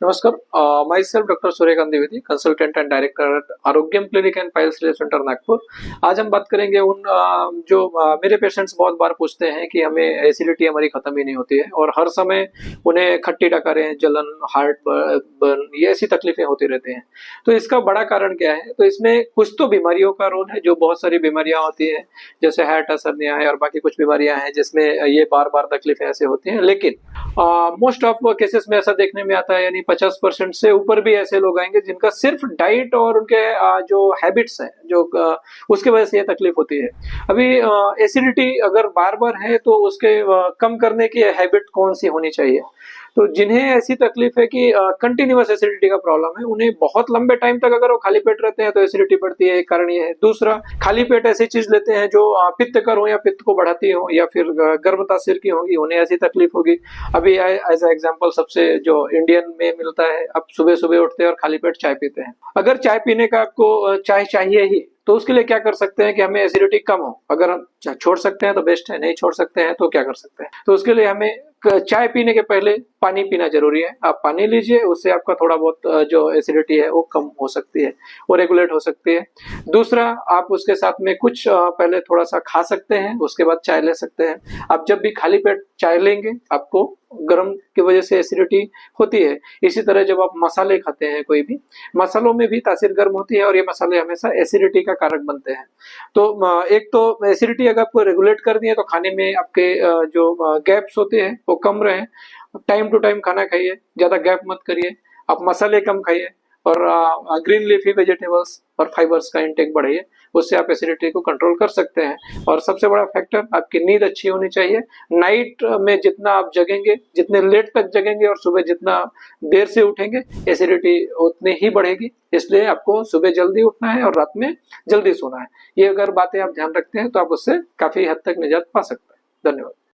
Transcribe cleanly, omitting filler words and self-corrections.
नमस्कार, my self doctor Suryakant Dwivedi, consultant and director at Arogyam clinic and piles research centre Nagpur. आज हम बात करेंगे उन जो मेरे पेशेंट्स बहुत बार पूछते हैं कि हमें एसिडिटी हमारी खत्म ही नहीं होती है और हर समय उन्हें खट्टी डकारें, जलन, हार्ट बर्न ये ऐसी तकलीफें होती रहती हैं। तो इसका बड़ा कारण क्या है? तो इसमें कुछ तो बीमारियों का रोल है, जो बहुत सारी बीमारियां होती है जैसे हार्ट असरनिया है और बाकी कुछ बीमारियां हैं जिसमें ये बार बार तकलीफें ऐसे होती हैं। लेकिन मोस्ट ऑफ केसेस में ऐसा देखने में आता है, यानी 50% से ऊपर भी ऐसे लोग आएंगे जिनका सिर्फ डाइट और उनके जो हैबिट्स हैं जो उसके वजह से ये तकलीफ होती है। अभी एसिडिटी अगर बार बार है तो उसके कम करने की हैबिट कौन सी होनी चाहिए? तो जिन्हें ऐसी तकलीफ है कि कंटिन्यूअस एसिडिटी का प्रॉब्लम है, उन्हें बहुत लंबे टाइम तक अगर वो खाली पेट रहते हैं तो एसिडिटी बढ़ती है, एक कारण ये है। दूसरा, खाली पेट ऐसी चीज लेते हैं जो पित्तकर हो या पित्त को बढ़ाती हो या फिर गर्भतासिर की होगी, उन्हें ऐसी तकलीफ होगी। अभी एज एग्जांपल सबसे जो इंडियन में मिलता है, अब सुबह सुबह उठते हैं और खाली पेट चाय पीते हैं। अगर चाय पीने का आपको चाय चाहिए ही तो उसके लिए क्या कर सकते हैं कि हमें एसिडिटी कम हो? अगर हम छोड़ सकते हैं तो बेस्ट है, नहीं छोड़ सकते हैं तो क्या कर सकते हैं? तो उसके लिए हमें चाय पीने के पहले पानी पीना जरूरी है। आप पानी लीजिए, उससे आपका थोड़ा बहुत जो एसिडिटी है वो कम हो सकती है, वो रेगुलेट हो सकती है। दूसरा, आप उसके साथ में कुछ पहले थोड़ा सा खा सकते हैं, उसके बाद चाय ले सकते हैं। आप जब भी खाली पेट चाय लेंगे आपको गर्म की वजह से एसिडिटी होती है। इसी तरह जब आप मसाले खाते हैं, कोई भी मसालों में भी तासीर गर्म होती है और ये मसाले हमेशा एसिडिटी का कारक बनते हैं। तो एक तो एसिडिटी अगर आपको रेगुलेट करनी है तो खाने में आपके जो गैप्स होते हैं वो कम रहे। टाइम टू टाइम खाना खाइए, ज्यादा गैप मत करिए, आप मसाले कम खाइए और ग्रीन लीफी वेजिटेबल्स और फाइबर्स का इंटेक बढ़ाइए। उससे आप एसिडिटी को कंट्रोल कर सकते हैं। और सबसे बड़ा फैक्टर, आपकी नींद अच्छी होनी चाहिए। नाइट में जितना आप जगेंगे, जितने लेट तक जगेंगे और सुबह जितना देर से उठेंगे, एसिडिटी उतनी ही बढ़ेगी। इसलिए आपको सुबह जल्दी उठना है और रात में जल्दी सोना है। ये अगर बातें आप ध्यान रखते हैं तो आप उससे काफी हद तक निजात पा सकते हैं। धन्यवाद।